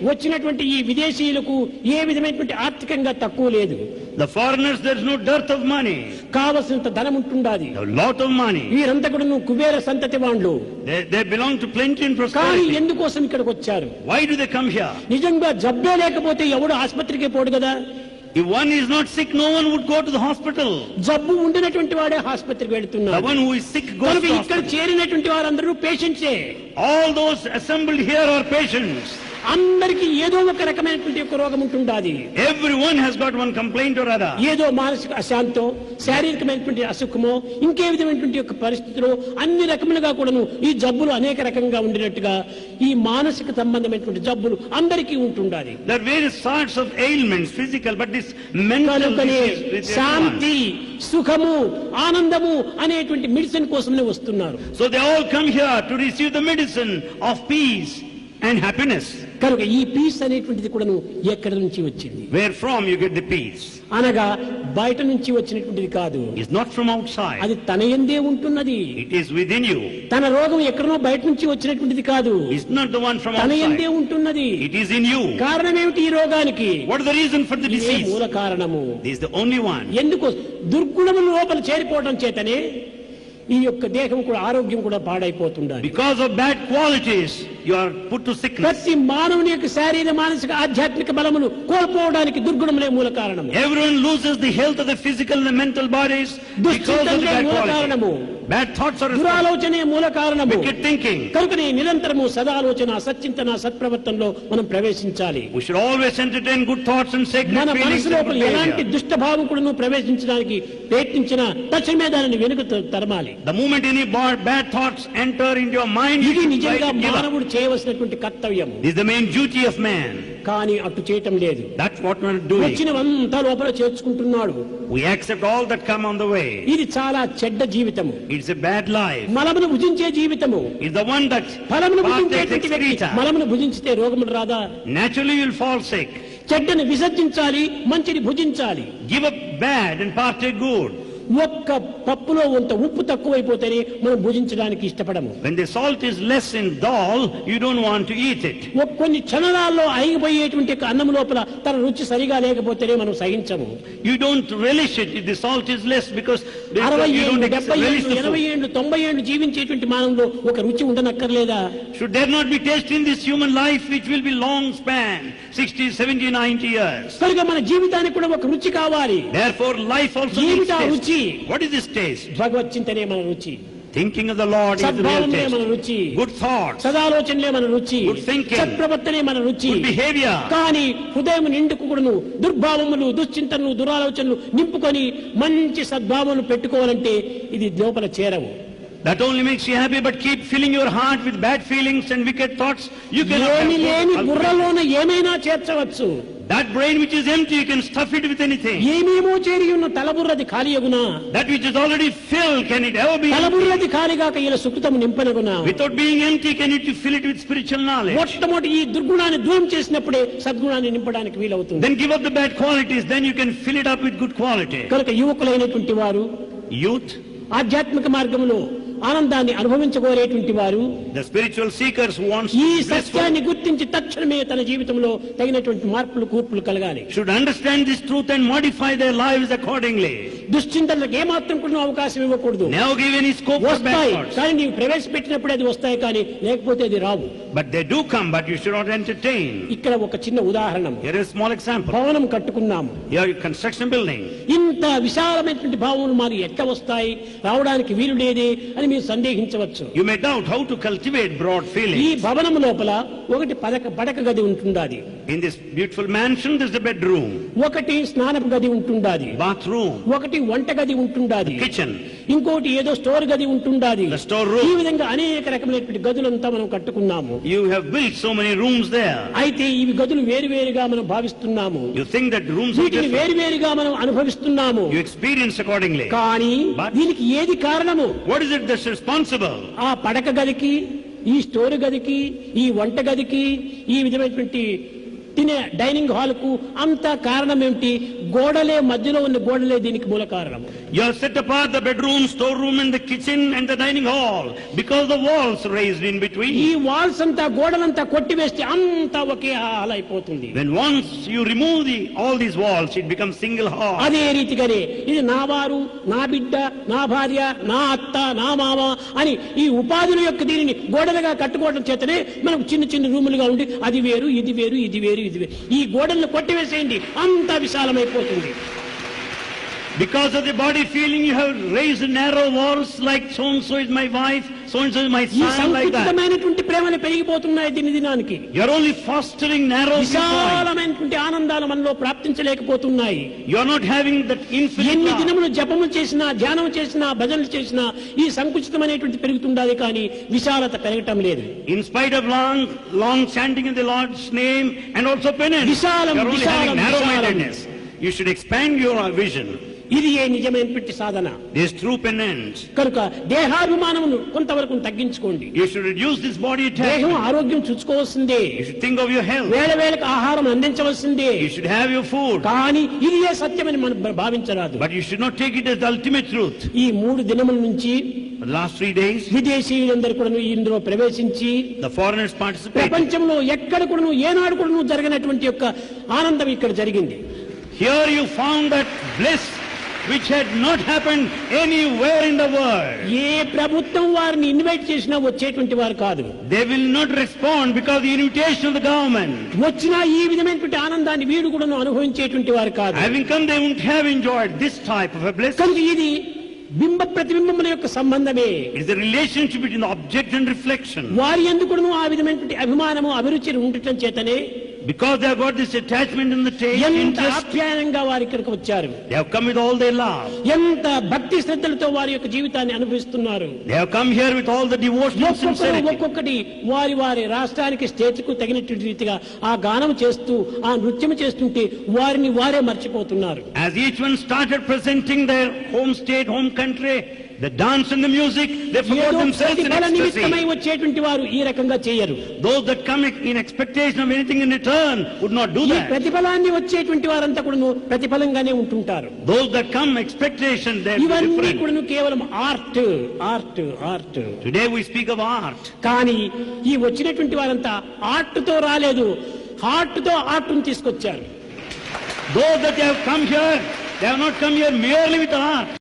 వచ్చినటువంటి ఈ విదేశీయులకు ఏ విధమైనటువంటి ఆర్థికంగా తక్కువ లేదు. The foreigners, there is no dearth of money. కావలసినంత ధనం ఉంటుండాది. A lot of money. వీరంతా కూడా కుబేర సంతతి వాళ్ళు. They belong to plenty and prosperity. కానీ ఎందుకోసం ఇక్కడికి వచ్చారు? Why do they come here? నిజంగా జబ్బే లేకపోతే ఎవడు ఆసుపత్రికి పోడు కదా. If one is not sick, no one would go to the hospital. జబ్బు ఉండినటువంటి వాడే ఆసుపత్రికి వెళ్తున్నారు. The one who is sick goes to the hospital. ఇక్కడ చేరినటువంటి వారందరూ పేషెంట్సే. All those assembled here are patients. అందరికి ఏదో ఒక రకమైనటువంటి ఒక రోగం ఉంటుండాది. Everyone has got one complaint or other. ఏదో మానసిక అశాంతో, శారీరకమైనటువంటి అసుఖమో, ఇంకే విధమైనటువంటి ఒక పరిస్థితిలో అన్ని రకములుగా కూడాను ఈ జబ్బులు అనేక రకంగా ఉండినట్టుగా ఈ మానసిక సంబంధమైనటువంటి జబ్బులు అందరికీ ఉంటుండాది. There are various sorts of ailments, physical, but this mental disease. శాంతి, సుఖము, ఆనందము అనేటువంటి మెడిసిన్ కోసమే వస్తున్నారు. So they all come here to receive the medicine of peace and happiness. కనుక ఈ పీస్ అనేటువంటిది కూడాను ఎక్కడి నుంచి వచ్చింది? Where from you get the peace? అనగా బయట నుంచి వచ్చినటువంటిది కాదు. It's not from outside. అది తన యందే ఉంటున్నది. It is within you. తన రోగం ఎక్కడనో బయట నుంచి వచ్చినటువంటిది కాదు. It's not the one from outside. తన యందే ఉంటున్నది. It is in you. కారణం ఏమిటి ఈ రోగానికి? What is the reason for the disease? మూల కారణము. This is the only one. ఎందుకు? దుర్గుణముల లోపల చేరిపోవడం చేతనే ఈ యొక్క దేహం కూడా ఆరోగ్యం కూడా పాడైపోతుండాలి. Because of bad qualities you are put to sickness. ప్రతి మానవుని యొక్క శారీరక మానసిక ఆధ్యాత్మిక బలములు కోల్పోవడానికి దుర్గుణములే మూల కారణం. Everyone loses the health of the physical and the mental bodies because of the bad qualities. Bad thoughts are దురాలోచనే మూల కారణము. wicked thinking. కనుకనే నిరంతరము సదాలోచన, సచ్చింతన, సత్ప్రవర్తనలో మనం ప్రవేశించాలి. We should always entertain good thoughts and sacred మన feelings. మనసు లోపల ఎలాంటి దుష్ట భావం కూడా ప్రవేశించడానికి ప్రయత్నించినా తక్షణమే దానిని వెనుక తరమాలి. The moment any bad thoughts enter into your mind, ఇది నిజంగా మానవుడు చేయవలసినటువంటి కర్తవ్యం. This is the main duty of man. కానీ అటు చేయటం లేదు. That's what we are doing. వచ్చినవంతా లోపల చేర్చుకుంటున్నాడు. We accept all that come on the way. ఇది చాలా చెడ్డ జీవితము. It's a bad life. మలమును భుజించే జీవితము. It's the one that ఫలమును భుజించేటువంటి వ్యక్తి మలమును భుజించితే రోగములు రాదా? Naturally you will fall sick. చెడ్డని విసర్జించాలి, మంచిని భుజించాలి. Give up bad and partake good. ఒక్క పప్పులో కొంత ఉప్పు తక్కువైపోతేనే మనం భుజించడానికి ఇష్టపడము. When the salt is less in dal, you don't want to eat it. కొన్ని క్షణాల్లో అయిపోయేటువంటి అన్నం లోపల తన రుచి సరిగా లేకపోతేనే మనం సహించము. You don't relish it if the salt is less because you 60 don't ఏళ్ళు, 70 relish ఏళ్ళు, the 80 food. ఏళ్ళు, 90 ఏళ్ళు జీవించేటువంటి మానవులో ఒక రుచి ఉండనక్కర్లేదా? Should there not be taste in this human life which will be long span, 60, 70, 90 years? కనుక మన జీవితానికి కూడా ఒక రుచి కావాలి. Therefore life also needs జీవిత taste. రుచి. What is this taste? భగవత్ చింతనే మన రుచి. Thinking of the Lord is the real సద్భావనే మన taste. రుచి. Good thoughts, సదాలోచనలే మన రుచి. Good thinking. సత్ప్రవర్తనే మన రుచి. good behavior. కానీ హృదయం నిండుకుడును దుర్భావములు, దుశ్చింతనలు, దురాలోచనలు నింపుకొని మంచి సద్భావములు పెట్టుకోవాలంటే ఇది లోపల చేరవు. That only makes you happy, but keep filling your heart with bad feelings and wicked thoughts. You cannot ఏమి లేని have బుర్రలోన ఏమైనా చేర్చవచ్చు. that brain which is empty, you can stuff it with anything. ఏమేమో చేరి ఉన్న తలబుర్రది ఖాళీయగునా? That which is already filled, can it ever be empty? తలబుర్రది ఖాళీగాక ఇలా సుకృతము నింపనగునా? Without being empty, can it fill it with spiritual knowledge? మొట్టమొదటి ఈ దుర్గుణాన్ని దూరం చేసినప్పుడే సద్గుణాన్ని నింపడానికి వీలవుతుంది. Then give up the bad qualities, then you can fill it up with good quality. కనుక యువకులైనటువంటి వారు, Youth, ఆధ్యాత్మిక మార్గంలో ఆనందాన్ని అనుభవించగోరేటువంటి వారు, the spiritual seekers who wants ఈ to be blissful, సత్యాన్ని గుర్తించి తక్షణమే తన జీవితంలో తగినటువంటి మార్పులు కూర్పులు కలగాలి. should understand this truth and modify their lives accordingly. దుశ్చింతనలకు ఏమాత్రం కూడా అవకాశం ఇవ్వకూడదు. Never give any scope for bad వస్తాయి thoughts. కానీ నీవు ప్రవేశపెట్టినప్పుడు అది వస్తాయి, కానీ లేకపోతే అది రావు. But they do come, but you should not entertain. ఇక్కడ ఒక చిన్న ఉదాహరణ. Here is a small example. భవనం కట్టుకున్నాము. Here you construction building. ఇంత విశాలమైనటువంటి భావములు మాకు ఎట్లా వస్తాయి, రావడానికి వీలు లేదే అని మీరు సందేహించవచ్చు. You may doubt how to cultivate broad ఈ feelings. భవనం లోపల ఒకటి పడక గది ఉంటుండాది. In this beautiful mansion, there is a bedroom, ఒకటి స్నానపు గది ఉంటుండాది. bathroom, ఒకటి వంట గది ఉంటుండాది. kitchen, ఇంకోటి ఏదో స్టోర్ గది ఉంటుండాది. the store room. ఈ విధంగా అనేక రకమైనటువంటి గదులంతా మనం కట్టుకున్నాము. You have built so many rooms there. అయితే ఇవి గదులు వేరువేరుగా మనం భావిస్తున్నాము. You think that rooms are వీటిని different. వేరువేరుగా మనం అనుభవిస్తున్నాము. You experience accordingly. కానీ But- దీనికి ఏది కారణము? What is it that's responsible? ఆ పడక గదికి, ఈ స్టోర్ గదికి, ఈ వంట గదికి, ఈ విధమైనటువంటి తినే డైనింగ్ హాల్ కు అంతా కారణం ఏమిటి? గోడలే, మధ్యలో ఉన్న గోడలే దీనికి మూల కారణం. You have set apart the bedroom, storeroom and the kitchen and the dining hall because the walls raised in between. ఈ వాల్స్ అంతా, గోడలంతా కొట్టివేస్తే అంతా ఒకే హాల్ అయిపోతుంది. When once you remove all these walls, it becomes single hall. అదే రీతిగానే ఇది నా వారు, నా బిడ్డ, నా భార్య, నా అత్త, నా మామ అని ఈ ఉపాధుల యొక్క దీనిని గోడలుగా కట్టుకోవడం చేతనే మనకు చిన్న చిన్న రూములుగా ఉండి అది వేరు, ఇది వేరు, ఇది వేరు, ఇది వేరు. ఈ గోడలను కొట్టివేసేయండి, అంతా విశాలమైపోతుంది. Because of the body feeling, you have raised narrow walls like so and so is my wife, so and so is my ఈ son, like that. సంకుచితమైనటువంటి ప్రేమలు పెరిగిపోతున్నాయి దిని దినానికి. You are only fostering narrow viewpoint. విశాలమైనటువంటి ఆనందాలు మనలో ప్రాప్తించలేకపోతున్నాయి. You are not having that infinite ఎన్ని love. దినములు జపము చేసినా, ధ్యానం చేసినా, భజనలు చేసినా ఈ సంకుచితమైనటువంటి పెరుగుతుండాలి, కానీ విశాలత పెరగటం లేదు. In spite of long chanting in the Lord's name and also penance, you విశాలం, are only having విశాలం, narrow-mindedness. You should expand your vision. ఇది ఏ నిజమైనటువంటి సాధన. This is true penance. కనుక దేహాభిమానమును కొంతవరకు తగ్గించుకోండి. You should reduce this body దేహం attachment. ఆరోగ్యం చూసుకోవాల్సిందే. You should think of your health. వేళ వేళకు ఆహారం అందించవలసిందే. You should have your food. కానీ ఇది ఏ సత్యమని మనం భావించరాదు. But you should not take it as the ultimate truth. ఈ 3 దినముల నుంచి For the last 3 days, విదేశీయులందరూ కూడా ఇందులో ప్రవేశించి the foreigners participated. ప్రపంచంలో ఎక్కడ కూడా ఏనాడు కూడా జరిగినటువంటి యొక్క ఆనందం ఇక్కడ జరిగింది. Here you found that bliss which had not happened anywhere in the world. ఏ ప్రభుత్వం వారిని ఇన్వైట్ చేసినా వచ్చేటువంటి వారు కాదు. They will not respond because of the invitation of the government. వచ్చినా ఈ విధమైనటువంటి ఆనందాన్ని వీడు కూడా అనుభవించేటువంటి వారు కాదు. Having come, they wouldn't have enjoyed this type of a bliss. కనుక ఇది బింబ ప్రతిబింబముల యొక్క సంబంధమే. It is the relationship between the object and reflection. వారి ఎందుకును ఆ విధమైనటువంటి అభిమానము, అభిరుచి ఉండటం చేతనే Because they have got this attachment in the taste, ఎంత interest, ఆప్యాయంగా వారి ఇక్కడికి వచ్చారు. they have come with all their love. ఎంత భక్తి శ్రద్ధలతో వారి యొక్క జీవితాన్ని అనుభవిస్తున్నారు. They have come here with all the devotion and sincerity. ఒక్కొక్కటి వారి వారి రాష్ట్రానికి, స్టేట్ కు తగినటువంటి రీతిగా ఆ గానం చేస్తూ, ఆ నృత్యం చేస్తుంటే వారిని వారే మర్చిపోతున్నారు. As each one started presenting their home state, home country, the dance and the music, they forgot ఏదో themselves in ప్రతిఫల నిమిత్తమై ecstasy. వచ్చేటువంటి వారు ఈ రకంగా చేయరు. Those that come in expectation of anything in return would not do ఈ that. ప్రతిఫలాన్ని వచ్చేటువంటి వారంతా కూడా ప్రతిఫలంగానే ఉంటుంటారు. Those that come expectation, they are ఇవన్నీ different. కూడా కేవలం art art art. Today we speak of art. కానీ ఈ వచ్చినటువంటి వారంతా ఆర్ట్ తో రాలేదు, హార్ట్ తో ఆర్ట్ తీసుకొచ్చారు. Those that have come here, they have not come here merely with art.